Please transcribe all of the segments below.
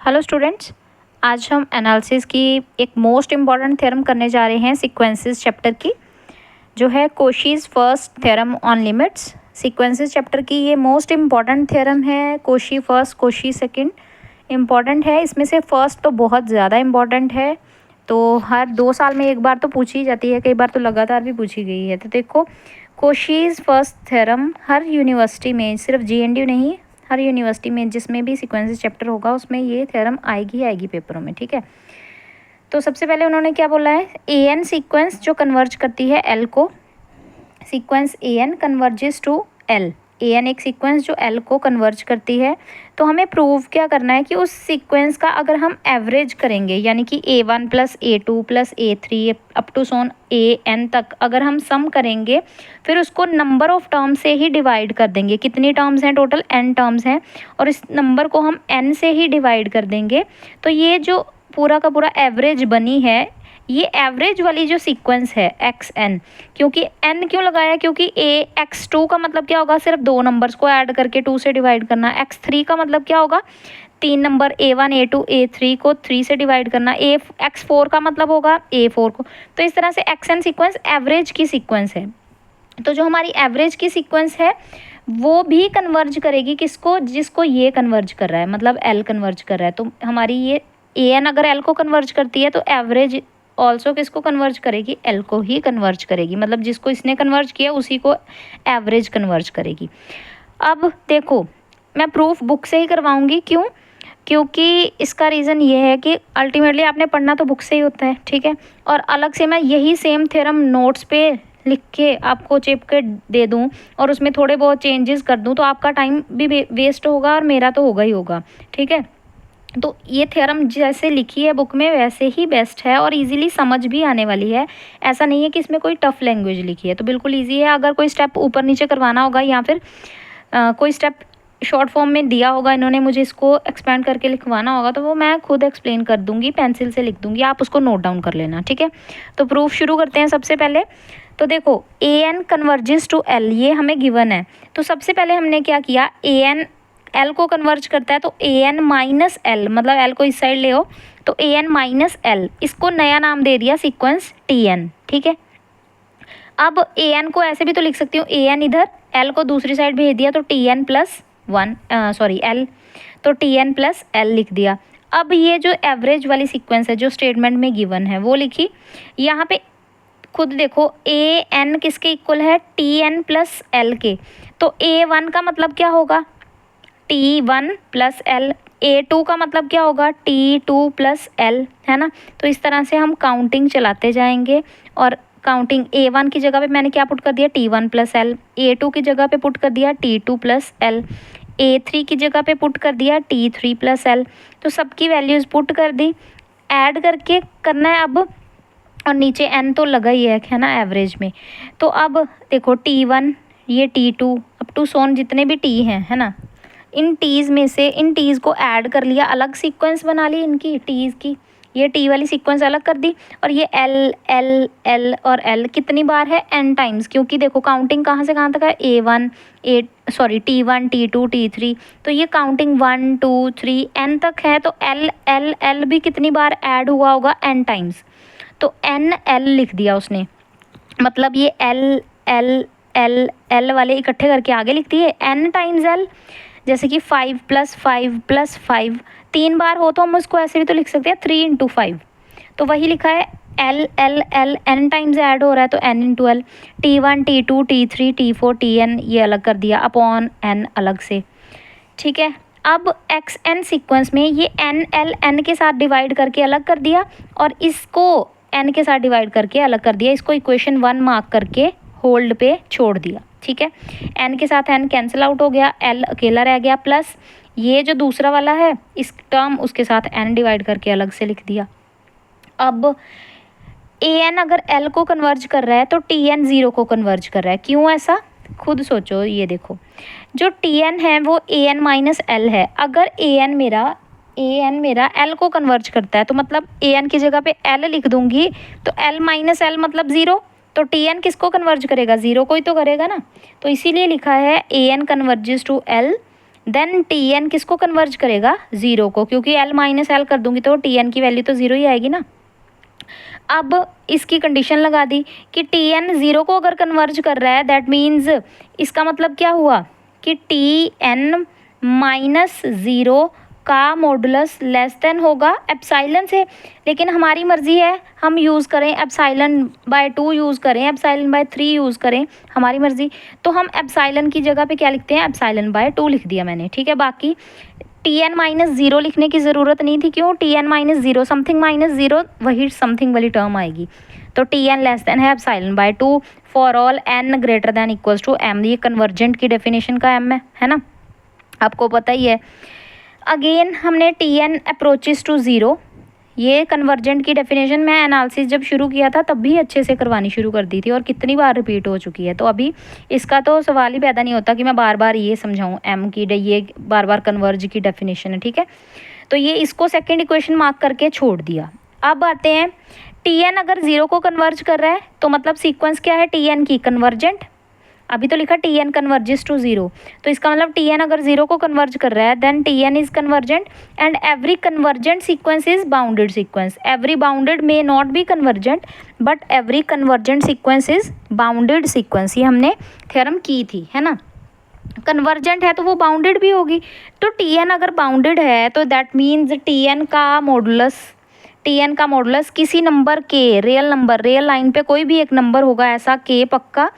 Hello students, आज हम analysis की एक मोस्ट इम्पॉर्टेंट थ्योरम करने जा रहे हैं सीक्वेंसेस चैप्टर की, जो है Cauchy's first theorem on limits. Sequences chapter की ये मोस्ट इम्पॉर्टेंट थ्योरम है। Cauchy first, Cauchy second important है। इसमें से फर्स्ट तो बहुत ज़्यादा इम्पॉर्टेंट है, तो हर 2 साल में एक बार तो पूछी जाती है, कई बार तो लगातार भी पूछी गई है। तो देखो, कोशीज़ फर्स्ट थ्योरम हर यूनिवर्सिटी में, सिर्फ JNU नहीं, हर यूनिवर्सिटी में जिसमें भी सीक्वेंसेस चैप्टर होगा उसमें ये थ्योरम आएगी पेपरों में, ठीक है। तो सबसे पहले उन्होंने क्या बोला है, AN सीक्वेंस जो कन्वर्ज करती है L को, sequence AN converges to L। AN एक सीक्वेंस जो L को कन्वर्ज करती है। तो हमें प्रूव क्या करना है कि उस सीक्वेंस का अगर हम एवरेज करेंगे, यानी कि A1 + A2 + A3 up to Son AN तक अगर हम सम करेंगे, फिर उसको नंबर ऑफ टर्म से ही डिवाइड कर देंगे। कितनी टर्म्स हैं टोटल? N टर्म्स हैं, और इस नंबर को हम N से ही डिवाइड कर देंगे। तो ये जो पूरा का पूरा एवरेज बनी है, ये एवरेज वाली जो सीक्वेंस है XN, क्योंकि N क्यों लगाया? क्योंकि X2 का मतलब क्या होगा? सिर्फ 2 नंबर्स को ऐड करके 2 से डिवाइड करना। X3 का मतलब क्या होगा? 3 नंबर A1 A2 A3 को 3 से डिवाइड करना। X4 का मतलब होगा A4 को। तो इस तरह से XN सीक्वेंस एवरेज की सीक्वेंस है। तो जो हमारी एवरेज की सीक्वेंस है वो भी कन्वर्ज करेगी किसको? जिसको ये कन्वर्ज कर रहा है, मतलब L कन्वर्ज कर रहा है। तो हमारी ये AN अगर L को कन्वर्ज करती है तो एवरेज ऑल्सो किसको कन्वर्ज करेगी? L को ही कन्वर्ज करेगी। मतलब जिसको इसने कन्वर्ज किया उसी को एवरेज कन्वर्ज करेगी। अब देखो, मैं प्रूफ बुक से ही करवाऊंगी। क्यों? क्योंकि इसका रीज़न ये है कि अल्टीमेटली आपने पढ़ना तो बुक से ही होता है, ठीक है। और अलग से मैं यही सेम थ्योरम नोट्स पे लिख के आपको चिप के दे दूं और उसमें थोड़े बहुत चेंजेस कर दूं, तो आपका टाइम भी वेस्ट होगा और मेरा तो होगा ही होगा, ठीक है। तो ये थ्योरम जैसे लिखी है बुक में वैसे ही बेस्ट है और इजीली समझ भी आने वाली है। ऐसा नहीं है कि इसमें कोई टफ लैंग्वेज लिखी है, तो बिल्कुल इजी है। अगर कोई स्टेप ऊपर नीचे करवाना होगा या फिर कोई स्टेप शॉर्ट फॉर्म में दिया होगा, इन्होंने मुझे इसको एक्सपेंड करके लिखवाना होगा, तो वो मैं खुद एक्सप्लेन कर दूंगी, पेंसिल से लिख दूंगी, आप उसको नोट डाउन कर लेना, ठीक है। तो प्रूफ शुरू करते हैं सबसे पहले। तो देखो, AN कन्वर्जेस टू L, ये हमें गिवन है। तो सबसे पहले हमने क्या किया, AN L को कन्वर्ज करता है, तो AN माइनस L, मतलब L को इस साइड ले आओ, तो AN माइनस L, इसको नया नाम दे दिया सीक्वेंस TN, ठीक है। अब AN को ऐसे भी तो लिख सकती हूँ, AN इधर, L को दूसरी साइड भेज दिया, तो TN + 1 L, तो TN + L लिख दिया। अब ये जो एवरेज वाली सीक्वेंस है जो स्टेटमेंट में गिवन है वो लिखी। यहाँ पे खुद देखो, AN किसके इक्वल है? TN + L के। तो A1 का मतलब क्या होगा? T1 + L। A2 का मतलब क्या होगा? T2 + L, है ना। तो इस तरह से हम काउंटिंग चलाते जाएंगे और काउंटिंग A1 की जगह पे मैंने क्या पुट कर दिया? T1 + L। A2 की जगह पे पुट कर दिया T2 + L। A3 की जगह पे पुट कर दिया T3 + L। तो सबकी वैल्यूज़ पुट कर दी, ऐड करके करना है अब, और नीचे N तो लगा ही है ना एवरेज में। तो अब देखो, T1, ये T2 अप टू सोन जितने भी T हैं, है ना, इन टीज़ में से इन टीज़ को ऐड कर लिया, अलग सीक्वेंस बना ली इनकी टीज़ की। ये T वाली सीक्वेंस अलग कर दी, और ये L L L और L कितनी बार है? N टाइम्स, क्योंकि देखो काउंटिंग कहाँ से कहाँ तक है? T1 T2 T3, तो ये काउंटिंग 1 2 3 N तक है। तो L L L भी कितनी बार ऐड हुआ होगा? N times. तो N L लिख दिया उसने, मतलब ये L L L L वाले इकट्ठे करके आगे लिख दिए N टाइम्स L। जैसे कि 5 + 5 + 5 3 बार हो तो हम उसको ऐसे भी तो लिख सकते हैं 3 × 5। तो वही लिखा है, L L L N times add हो रहा है, तो N × L। T1 T2 T3 T4 TN ये अलग कर दिया, अपॉन N अलग से, ठीक है। अब XN सीक्वेंस में ये N L N के साथ डिवाइड करके अलग कर दिया, और इसको N के साथ डिवाइड करके अलग कर दिया। इसको इक्वेशन 1 मार्क करके होल्ड पे छोड़ दिया, ठीक है। N के साथ N कैंसिल आउट हो गया, L अकेला रह गया, प्लस ये जो दूसरा वाला है इस टर्म उसके साथ N डिवाइड करके अलग से लिख दिया। अब AN अगर L को कन्वर्ज कर रहा है तो TN 0 को कन्वर्ज कर रहा है। क्यों ऐसा? खुद सोचो। ये देखो, जो TN है वो AN माइनस L है। अगर AN मेरा L को कन्वर्ज करता है, तो मतलब AN की जगह पे L लिख दूंगी, तो L माइनस L मतलब 0। तो TN किसको कन्वर्ज करेगा? 0 को ही तो करेगा ना। तो इसीलिए लिखा है AN converges to L then T N किसको कन्वर्ज करेगा, ज़ीरो को, क्योंकि एल माइनस एल कर दूंगी तो टी एन की वैल्यू तो ज़ीरो ही आएगी ना। अब इसकी कंडीशन लगा दी कि टी एन ज़ीरो को अगर कन्वर्ज कर रहा है, दैट मीन्स इसका मतलब क्या हुआ कि टी एन माइनस ज़ीरो का मॉडुलस लेस देन होगा एप्साइलन से। लेकिन हमारी मर्ज़ी है, हम यूज़ करें एप्साइलन बाय 2 यूज़ करें, एप्साइलन बाय 3 यूज़ करें, हमारी मर्ज़ी। तो हम एप्साइलन की जगह पे क्या लिखते हैं, एप्साइलन बाय 2 लिख दिया मैंने, ठीक है। बाकी टी एन माइनस ज़ीरो लिखने की ज़रूरत नहीं थी, क्यों, T N minus zero, something minus zero, वही समथिंग वाली टर्म आएगी। तो टी एन लेस देन है epsilon by 2 for all N greater than equals to M. ये कन्वर्जेंट की डेफिनेशन का एम है ना, आपको पता ही है। अगेन हमने T N approaches to zero, ये कन्वर्जेंट की डेफिनेशन मैं एनालिसिस जब शुरू किया था तब भी अच्छे से करवानी शुरू कर दी थी, और कितनी बार रिपीट हो चुकी है। तो अभी इसका तो सवाल ही पैदा नहीं होता कि मैं बार बार ये समझाऊं, एम की ये बार बार कन्वर्ज की डेफिनेशन है, ठीक है। तो ये इसको सेकेंड इक्वेशन मार्क करके छोड़ दिया। अब आते हैं टी एन अगर ज़ीरो को कन्वर्ज कर रहा है तो मतलब सीक्वेंस क्या है टी एन की, कन्वर्जेंट। अभी तो लिखा T N converges to zero, तो इसका मतलब टी एन अगर ज़ीरो को कन्वर्ज कर रहा है then T N is convergent and every convergent sequence is bounded sequence. Every bounded may not be convergent but every convergent sequence is bounded sequence. ये हमने थ्योरम की थी, है ना। कन्वर्जेंट है तो वो बाउंडेड भी होगी। तो टी एन अगर बाउंडेड है तो दैट मीन्स टी एन का मॉडुलस किसी नंबर के, रियल लाइन पे कोई भी एक नंबर होगा ऐसा के पक्का,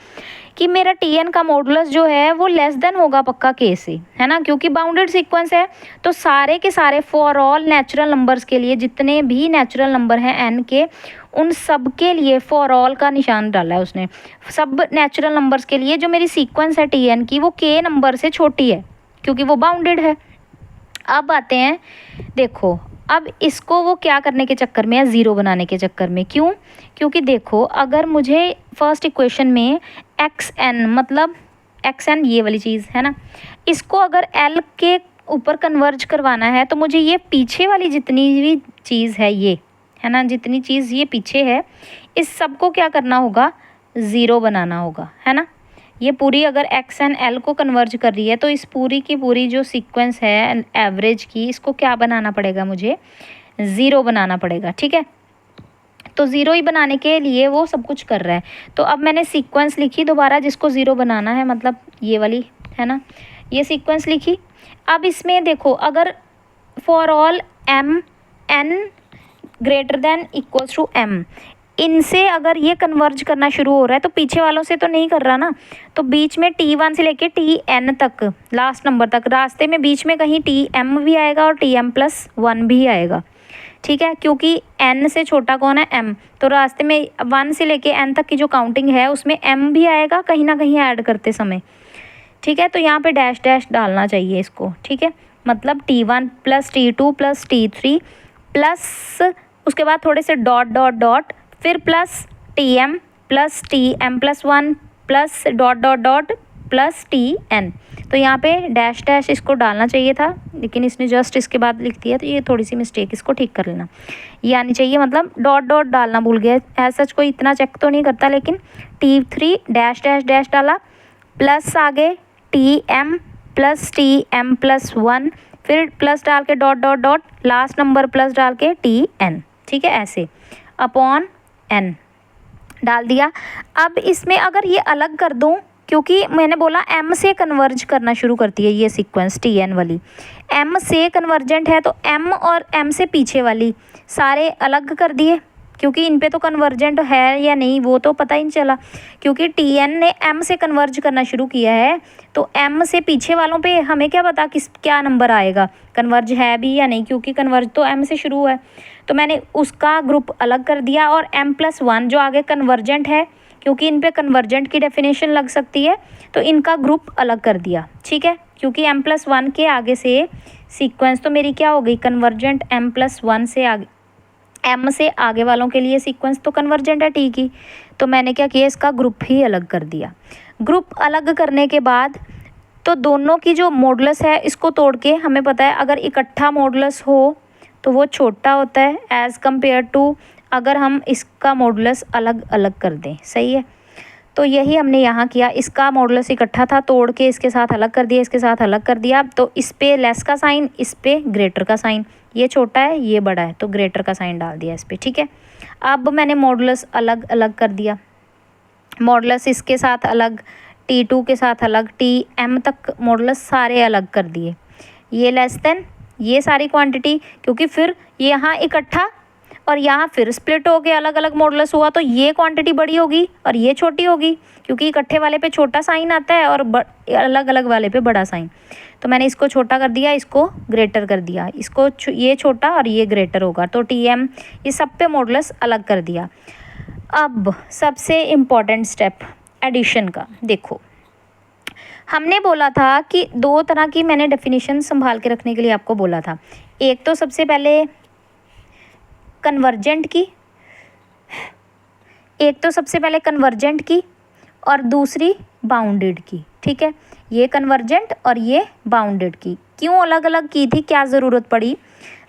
कि मेरा टी एन का मॉडुलस जो है वो लेस देन होगा पक्का के से, है ना, क्योंकि बाउंडेड सीक्वेंस है। तो सारे के सारे फॉर ऑल नेचुरल नंबर्स के लिए, जितने भी नेचुरल नंबर हैं एन के, उन सब के लिए फॉर ऑल का निशान डाला है उसने। सब नेचुरल नंबर्स के लिए जो मेरी सीक्वेंस है टी एन की वो के नंबर से छोटी है, क्योंकि वो बाउंडेड है। अब आते हैं, देखो अब इसको वो क्या करने के चक्कर में है, ज़ीरो बनाने के चक्कर में। क्यों, क्योंकि देखो अगर मुझे फर्स्ट इक्वेशन में एक्स एन, मतलब एक्स एन ये वाली चीज़ है ना, इसको अगर एल के ऊपर कन्वर्ज करवाना है तो मुझे ये पीछे वाली जितनी भी चीज़ है, ये है ना, जितनी चीज़ ये पीछे है, इस सब को क्या करना होगा, ज़ीरो बनाना होगा, है ना। ये पूरी अगर एक्स एन एल को कन्वर्ज कर रही है तो इस पूरी की पूरी जो सीक्वेंस है एवरेज की, इसको क्या बनाना पड़ेगा, मुझे ज़ीरो बनाना पड़ेगा, ठीक है। तो ज़ीरो ही बनाने के लिए वो सब कुछ कर रहा है। तो अब मैंने सीक्वेंस लिखी दोबारा जिसको ज़ीरो बनाना है, मतलब ये वाली, है ना, ये सीक्वेंस लिखी। अब इसमें देखो अगर for all M N greater than equals to M, इनसे अगर ये कन्वर्ज करना शुरू हो रहा है तो पीछे वालों से तो नहीं कर रहा ना। तो बीच में टी वन से लेके टी एन तक, लास्ट नंबर तक, रास्ते में बीच में कहीं टी एम भी आएगा और टी एम प्लस वन भी आएगा, ठीक है, क्योंकि एन से छोटा कौन है, एम। तो रास्ते में 1 से लेके एन तक की जो काउंटिंग है उसमें एम भी आएगा कहीं ना कहीं ऐड करते समय, ठीक है। तो यहाँ पे डैश डैश डालना चाहिए इसको, ठीक है। मतलब T1 plus T2 plus T3 plus उसके बाद थोड़े से डॉट डॉट डॉट, फिर plus TM plus TM plus 1 plus dot dot dot plus TN। तो यहाँ पे डैश डैश इसको डालना चाहिए था, लेकिन इसने जस्ट इसके बाद लिख दिया, तो ये थोड़ी सी मिस्टेक, इसको ठीक कर लेना। ये आनी चाहिए, मतलब डॉट डॉट डालना भूल गया, ऐसा कोई इतना चेक तो नहीं करता, लेकिन T3 डैश डैश डैश डाला, प्लस आगे TM प्लस TM प्लस 1, फिर प्लस डाल के dot dot dot, last number plus डाल के TN, ठीक है, ऐसे अपॉन n डाल दिया। अब इसमें अगर ये अलग कर दूं, क्योंकि मैंने बोला m से कन्वर्ज करना शुरू करती है ये सीक्वेंस TN वाली, m से कन्वर्जेंट है, तो m और m से पीछे वाली सारे अलग कर दिए, क्योंकि इन पे तो कन्वर्जेंट है या नहीं वो तो पता ही नहीं चला, क्योंकि TN ने m से कन्वर्ज करना शुरू किया है। तो m से पीछे वालों पे हमें क्या पता क्या नंबर आएगा, कन्वर्ज है भी या नहीं, क्योंकि कन्वर्ज तो m से शुरू हुआ है। तो मैंने उसका ग्रुप अलग कर दिया, और m+1 जो आगे कन्वर्जेंट है, क्योंकि इन पे कन्वर्जेंट की डेफिनेशन लग सकती है, तो इनका ग्रुप अलग कर दिया, ठीक है। क्योंकि m+1 के आगे से सीक्वेंस तो मेरी क्या हो गई, कन्वर्जेंट। m+1 से आगे, m से आगे वालों के लिए सीक्वेंस तो कन्वर्जेंट है, ठीक ही। तो मैंने क्या किया, इसका ग्रुप ही अलग कर दिया। ग्रुप अलग करने के बाद तो दोनों की जो मॉडुलस है इसको तोड़ के हमें पता है, अगर इकट्ठा मॉडुलस हो तो वो छोटा होता है एज़ कम्पेयर टू अगर हम इसका मॉडुलस अलग अलग कर दें, सही है। तो यही हमने यहाँ किया। इसका मॉडुलस इकट्ठा था, तोड़ के इसके साथ अलग कर दिया, इसके साथ अलग कर दिया। तो इस पे लेस का साइन, इस पे ग्रेटर का साइन, ये छोटा है ये बड़ा है तो ग्रेटर का साइन डाल दिया इस पे, ठीक है। अब मैंने मॉडुलस अलग अलग कर दिया, मॉडुलस इसके साथ अलग, T2 के साथ अलग, Tm तक मॉडुलस सारे अलग कर दिए। ये लेस देन ये सारी क्वांटिटी, क्योंकि फिर यहाँ इकट्ठा और यहाँ फिर स्प्लिट हो के अलग अलग मॉडुलस हुआ तो ये क्वांटिटी बड़ी होगी और ये छोटी होगी, क्योंकि इकट्ठे वाले पे छोटा साइन आता है और अलग अलग वाले पे बड़ा साइन। तो मैंने इसको छोटा कर दिया, इसको ग्रेटर कर दिया, इसको ये छोटा और ये ग्रेटर होगा। तो Tm ये सब पे मॉडुलस अलग कर दिया। अब सबसे इम्पॉर्टेंट स्टेप एडिशन का, देखो हमने बोला था कि दो तरह की, मैंने डेफिनेशन संभाल के रखने के लिए आपको बोला था। एक तो सबसे पहले कन्वर्जेंट की, एक तो सबसे पहले कन्वर्जेंट की और दूसरी बाउंडेड की, ठीक है। ये कन्वर्जेंट और ये बाउंडेड की क्यों अलग अलग की थी, क्या ज़रूरत पड़ी?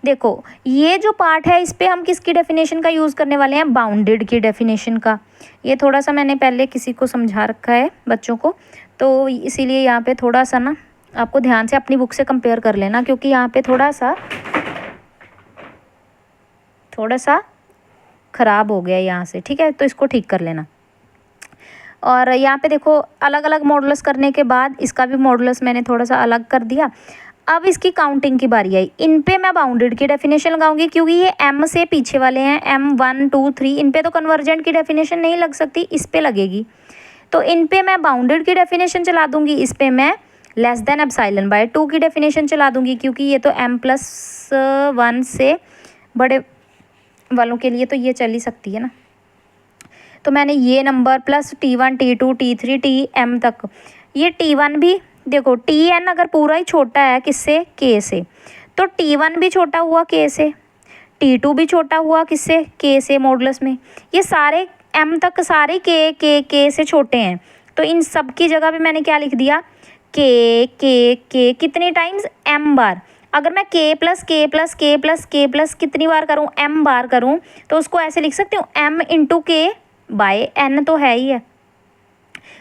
देखो ये जो पार्ट है इस पे हम किसकी डेफिनेशन का यूज़ करने वाले हैं, बाउंडेड की डेफिनेशन का। ये थोड़ा सा मैंने पहले किसी को समझा रखा है बच्चों को, तो इसीलिए यहाँ पे थोड़ा सा ना आपको ध्यान से अपनी बुक से कंपेयर कर लेना, क्योंकि यहाँ पे थोड़ा सा ख़राब हो गया यहाँ से, ठीक है। तो इसको ठीक कर लेना। और यहाँ पे देखो अलग अलग मॉडुलस करने के बाद इसका भी मॉडुलस मैंने थोड़ा सा अलग कर दिया। अब इसकी काउंटिंग की बारी आई। इन पे मैं बाउंडेड की डेफिनेशन लगाऊंगी, क्योंकि ये m से पीछे वाले हैं, m1 2 3, इन पे तो कन्वर्जेंट की डेफिनेशन नहीं लग सकती, इस पे लगेगी। तो इन पे मैं बाउंडेड की डेफिनेशन चला दूंगी, इस पे मैं लेस देन एप्सिलॉन बाय 2 की डेफिनेशन चला दूंगी, क्योंकि ये तो m+1 से बड़े वालों के लिए तो ये चल ही सकती है ना। तो मैंने ये number plus T1 T2 T3 Tm तक, ये T1 भी देखो, Tn अगर पूरा ही छोटा है किससे, K से, तो T1 भी छोटा हुआ K से, T2 भी छोटा हुआ किससे, K से मॉडुलस में। ये सारे m तक सारे K से छोटे हैं। तो इन सब की जगह पे मैंने क्या लिख दिया, K कितनी टाइम्स, m बार। अगर मैं K plus K plus K plus K plus कितनी बार करूँ, m बार करूँ, तो उसको ऐसे लिख सकती हूँ, m into K by n तो है ही है।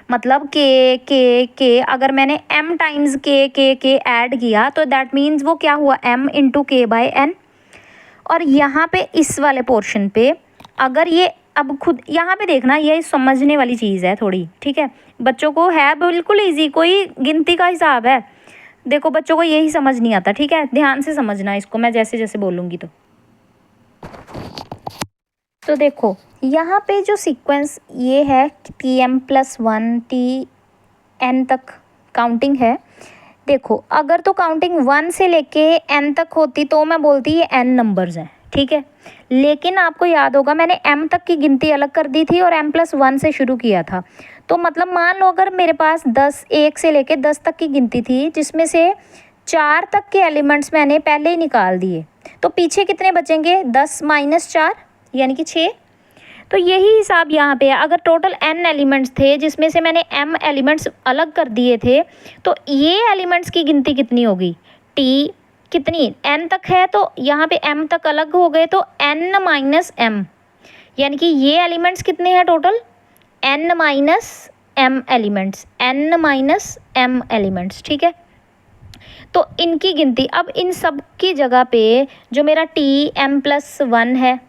मतलब K अगर मैंने m टाइम्स K ऐड किया तो दैट मीन्स वो क्या हुआ, m into K by n। और यहाँ पे इस वाले पोर्शन पे अगर ये, अब खुद यहाँ पे देखना, ये समझने वाली चीज़ है थोड़ी, ठीक है। बच्चों को है बिल्कुल ईजी, कोई गिनती का हिसाब है, देखो बच्चों को यही समझ नहीं आता, ठीक है। ध्यान से समझना इसको, मैं जैसे जैसे बोलूँगी। तो देखो यहाँ पे जो सीक्वेंस ये है Tm+1 Tn तक काउंटिंग है। देखो अगर तो काउंटिंग 1 से लेके n तक होती तो मैं बोलती ये n नंबर्स हैं, ठीक है। लेकिन आपको याद होगा मैंने m तक की गिनती अलग कर दी थी और m+1 से शुरू किया था। तो मतलब मान लो अगर मेरे पास 1 से लेके 10 तक की गिनती थी, जिसमें से 4 तक के एलिमेंट्स मैंने पहले ही निकाल दिए, तो पीछे कितने बचेंगे, 10 - 4 यानी कि 6। तो यही हिसाब यहाँ पे है। अगर टोटल n एलिमेंट्स थे जिसमें से मैंने m एलिमेंट्स अलग कर दिए थे, तो ये एलिमेंट्स की गिनती कितनी होगी, t कितनी n तक है, तो यहाँ पे m तक अलग हो गए, तो n - m, यानी कि ये एलिमेंट्स कितने हैं total, n - m elements, n - m elements, ठीक है। तो इनकी गिनती, अब इन सब की जगह पे जो मेरा Tm+1 है,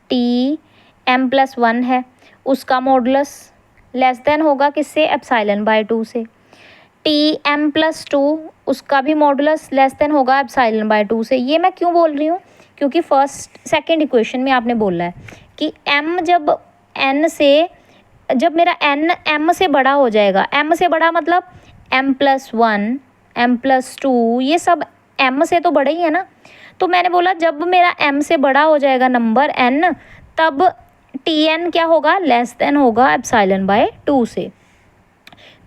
Tm+1 है, उसका मॉडुलस लेस देन होगा किससे, एप्सिलॉन बाय 2 से। Tm+2 उसका भी मॉडुलस लेस देन होगा एप्सिलॉन बाय 2 से। ये मैं क्यों बोल रही हूँ, क्योंकि सेकंड इक्वेशन में आपने बोला है कि m जब मेरा n m से बड़ा हो जाएगा, m से बड़ा मतलब m+1 m+2 ये सब m से तो बड़े ही है ना। तो मैंने बोला जब मेरा m से बड़ा हो जाएगा नंबर n, तब Tn क्या होगा, लेस देन होगा एप्सिलॉन बाय 2 से।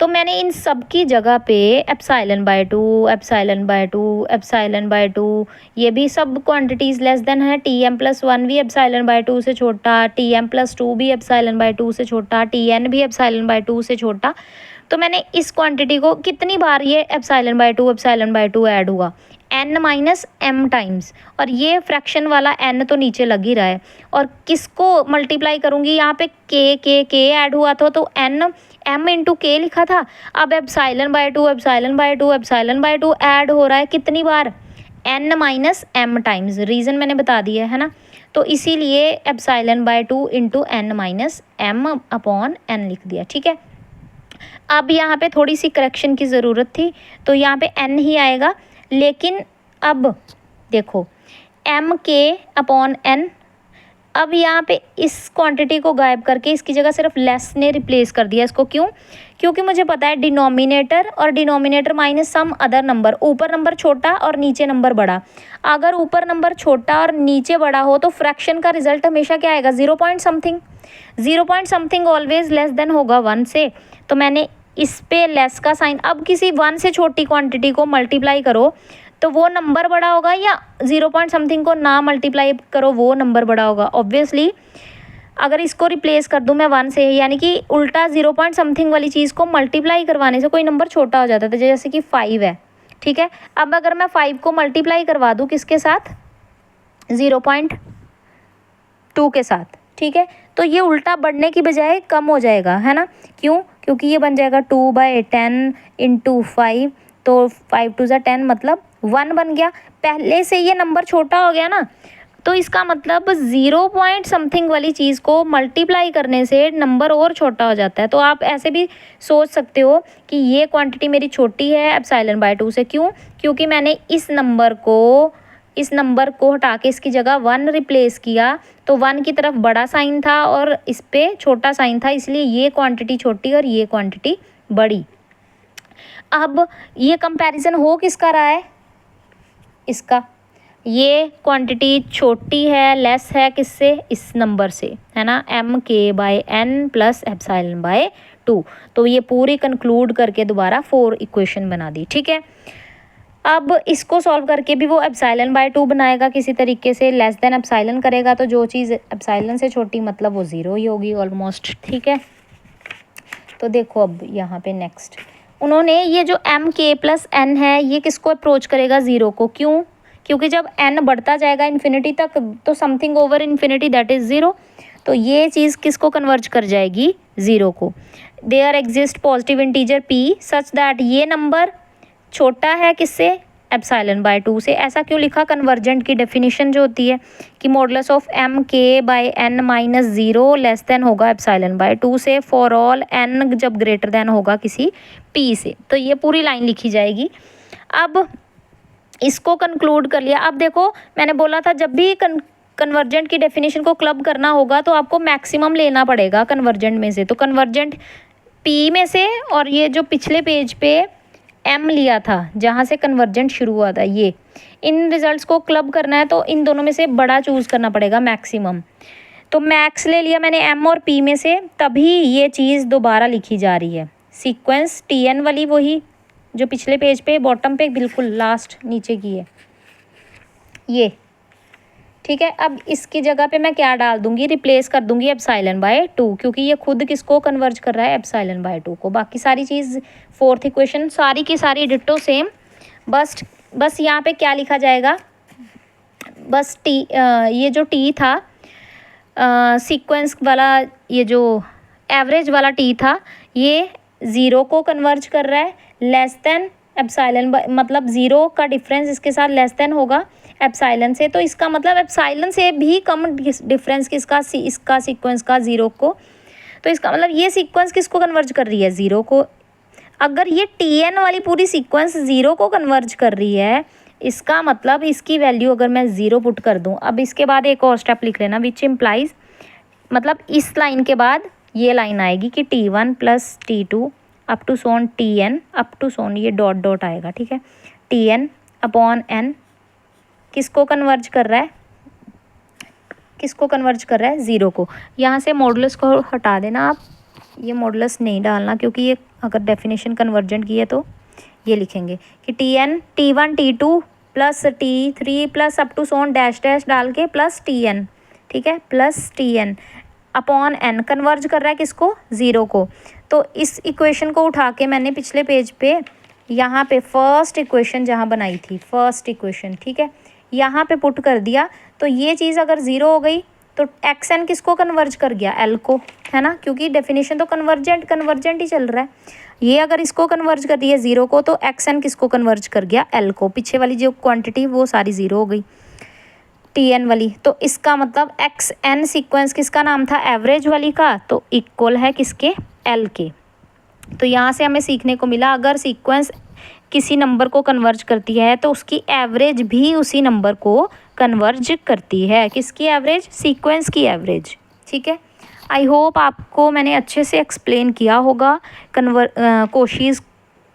तो मैंने इन सब की जगह पे epsilon by 2 epsilon by 2 epsilon by 2 ये भी सब क्वांटिटीज़ लेस देन है। Tm+1 भी एप्सिलॉन बाय 2 से छोटा, Tm+2 भी एप्सिलॉन बाय 2 से छोटा, Tn भी एप्सिलॉन बाय 2 से छोटा। तो मैंने इस क्वांटिटी को कितनी बार ये एप्सिलॉन बाय 2 ऐड हुआ, n - m टाइम्स, और ये फ्रैक्शन वाला n तो नीचे लग ही रहा है। और किसको मल्टीप्लाई करूँगी, यहाँ पे k ऐड हुआ था तो n m इंटू के लिखा था, अब epsilon by two epsilon by two epsilon by two add हो रहा है कितनी बार, n minus M times, reason मैंने बता दिया है ना, तो इसीलिए epsilon by two into N minus M upon N लिख दिया, ठीक है। अब यहाँ पे थोड़ी सी करेक्शन की ज़रूरत थी, तो यहाँ पे n ही आएगा, लेकिन अब देखो एम के अपॉन एन, अब यहाँ पे इस क्वांटिटी को गायब करके इसकी जगह सिर्फ लेस ने रिप्लेस कर दिया इसको, क्यों, क्योंकि मुझे पता है डिनोमिनेटर और denominator minus some other number, ऊपर नंबर छोटा और नीचे नंबर बड़ा, अगर ऊपर नंबर छोटा और नीचे बड़ा हो तो फ्रैक्शन का रिजल्ट हमेशा क्या आएगा, 0 point something, 0 point something always less than होगा 1 से, तो मैंने इस पे लेस का साइन, अब किसी 1 से छोटी क्वांटिटी को मल्टीप्लाई करो तो वो नंबर बड़ा होगा, या 0 पॉइंट समथिंग को ना मल्टीप्लाई करो वो नंबर बड़ा होगा, ऑब्वियसली। अगर इसको रिप्लेस कर दूं मैं 1 से, यानी कि उल्टा 0 पॉइंट समथिंग वाली चीज़ को मल्टीप्लाई करवाने से कोई नंबर छोटा हो जाता था, जैसे कि 5 है, ठीक है। अब अगर मैं 5 को मल्टीप्लाई करवा दूं किसके साथ, 0.2 के साथ, ठीक है, तो ये उल्टा बढ़ने की बजाय कम हो जाएगा, है ना, क्यों, क्योंकि ये बन जाएगा 2/10 इंटू 5, तो 5 2 10 मतलब 1 बन गया, पहले से ये नंबर छोटा हो गया ना, तो इसका मतलब 0 पॉइंट समथिंग वाली चीज़ को मल्टीप्लाई करने से नंबर और छोटा हो जाता है। तो आप ऐसे भी सोच सकते हो कि ये क्वांटिटी मेरी छोटी है एप्सिलॉन बाय 2 से, क्यों, क्योंकि मैंने इस नंबर को हटा के इसकी जगह 1 रिप्लेस किया, तो 1 की तरफ बड़ा साइन था और इस पे छोटा साइन था, इसलिए ये क्वांटिटी छोटी और ये क्वांटिटी बड़ी। अब ये कंपैरिजन हो किसका रहा है, इसका, ये क्वांटिटी छोटी है, लेस है किससे, इस नंबर से, है ना, एम के by N plus epsilon by 2। तो ये पूरी कंक्लूड करके दोबारा 4 इक्वेशन बना दी, ठीक है। अब इसको सॉल्व करके भी वो एप्सिलॉन बाय 2 बनाएगा किसी तरीके से, लेस देन एप्सिलॉन करेगा, तो जो चीज़ एप्सिलॉन से छोटी मतलब वो 0 ही होगी ऑलमोस्ट, ठीक है। तो देखो अब यहाँ पे नेक्स्ट उन्होंने ये जो एम के प्लस एन है ये किसको अप्रोच करेगा, 0 को, क्यों, क्योंकि जब n बढ़ता जाएगा इन्फिनिटी तक तो something over infinity that is 0, तो ये चीज़ किसको कन्वर्ज कर जाएगी, 0 को। There exist positive integer p such that ये नंबर छोटा है किससे, एप्सिलॉन बाय 2 से। ऐसा क्यों लिखा, कन्वर्जेंट की डेफिनेशन जो होती है कि मॉडुलस ऑफ एम के by N minus 0 less than होगा एप्सिलॉन बाय 2 से फॉर ऑल n जब ग्रेटर देन होगा किसी p से, तो ये पूरी लाइन लिखी जाएगी। अब इसको कंक्लूड कर लिया। अब देखो मैंने बोला था जब भी कन्वर्जेंट की डेफिनेशन को क्लब करना होगा तो आपको मैक्सिमम लेना पड़ेगा कन्वर्जेंट में से, तो कन्वर्जेंट p में से और ये जो पिछले पेज पे m लिया था जहाँ से कन्वर्जेंट शुरू हुआ था, ये इन रिजल्ट्स को क्लब करना है तो इन दोनों में से बड़ा चूज़ करना पड़ेगा मैक्सिमम, तो मैक्स ले लिया मैंने m और p में से, तभी ये चीज़ दोबारा लिखी जा रही है सीक्वेंस tn वाली, वही जो पिछले पेज पे बॉटम पे बिल्कुल लास्ट नीचे की है ये, ठीक है। अब इसकी जगह पे मैं क्या डाल दूंगी, रिप्लेस कर दूंगी एप्सिलॉन बाय 2, क्योंकि ये खुद किसको कन्वर्ज कर रहा है, एप्सिलॉन बाय 2 को। बाकी सारी चीज़ 4th इक्वेशन सारी की सारी डिट्टो सेम, बस यहाँ पे क्या लिखा जाएगा, बस ये जो टी था सीक्वेंस वाला, ये जो एवरेज वाला टी था ये 0 को कन्वर्ज कर रहा है, लेस देन एप्सिलॉन मतलब 0 का डिफरेंस इसके साथ लेस देन होगा एप्सिलॉन से, तो इसका मतलब एप्सिलॉन से भी कम डिफरेंस किसका, इसका सीक्वेंस का 0 को, तो इसका मतलब ये सीक्वेंस किसको कन्वर्ज कर रही है, 0 को। अगर ये tn वाली पूरी सीक्वेंस 0 को कन्वर्ज कर रही है, इसका मतलब इसकी वैल्यू अगर मैं 0 पुट कर दूं, अब इसके बाद एक और स्टेप लिख लेना विच इम्प्लाइज, मतलब इस लाइन के बाद ये लाइन आएगी कि t1 plus t2 up to so on tn up to so on, ये डॉट डॉट आएगा, ठीक है, tn अपॉन n किसको कन्वर्ज कर रहा है, किसको कन्वर्ज कर रहा है, 0 को। यहाँ से मॉडुलस को हटा देना आप, ये मॉडुलस नहीं डालना क्योंकि ये अगर डेफिनेशन कन्वर्जेंट की है तो ये लिखेंगे कि tn t1 t2 plus t3 plus up to सोन डैश डैश डाल के प्लस tn, ठीक है, plus tn upon n converge कर रहा है किसको, 0 को। तो इस इक्वेशन को उठा के मैंने पिछले पेज पे यहाँ पे फर्स्ट इक्वेशन जहाँ बनाई थी, फर्स्ट इक्वेशन, ठीक है, यहाँ पे पुट कर दिया, तो ये चीज़ अगर 0 हो गई तो एक्स एन किसको कन्वर्ज कर गया, एल को, है ना, क्योंकि डेफिनेशन तो कन्वर्जेंट ही चल रहा है। ये अगर इसको कन्वर्ज कर दिया 0 को तो एक्स एन किसको कन्वर्ज कर गया, एल को। पीछे वाली जो क्वांटिटी वो सारी 0 हो गई, टी एन वाली। तो इसका मतलब एक्स एन सीक्वेंस किसका नाम था, एवरेज वाली का, तो इक्वल है किसके, एल के। तो यहाँ से हमें सीखने को मिला अगर सीक्वेंस किसी नंबर को कन्वर्ज करती है तो उसकी एवरेज भी उसी नंबर को कन्वर्ज करती है। किसकी एवरेज, सीक्वेंस की एवरेज। ठीक है, आई होप आपको मैंने अच्छे से एक्सप्लेन किया होगा कोशीज़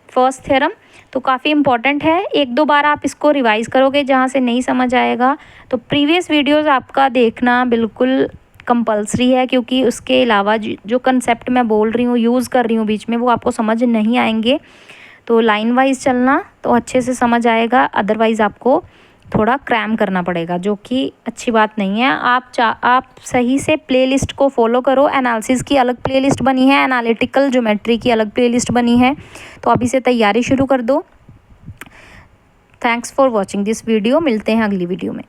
फर्स्ट थ्योरम। तो काफ़ी इम्पॉर्टेंट है, एक दो बार आप इसको रिवाइज़ करोगे जहाँ से नहीं समझ आएगा तो प्रीवियस वीडियोज़ आपका देखना बिल्कुल कंपल्सरी है, क्योंकि उसके अलावा जो कंसेप्ट मैं बोल रही हूँ, यूज़ कर रही हूँ बीच में, वो आपको समझ नहीं आएंगे। तो लाइन वाइज चलना तो अच्छे से समझ आएगा, अदरवाइज़ आपको थोड़ा क्रैम करना पड़ेगा, जो कि अच्छी बात नहीं है। आप सही से प्लेलिस्ट को फॉलो करो। एनालिसिस की अलग प्लेलिस्ट बनी है, एनालिटिकल ज्योमेट्री की अलग प्लेलिस्ट बनी है, तो अभी से तैयारी शुरू कर दो। Thanks for watching this video, मिलते हैं अगली वीडियो में।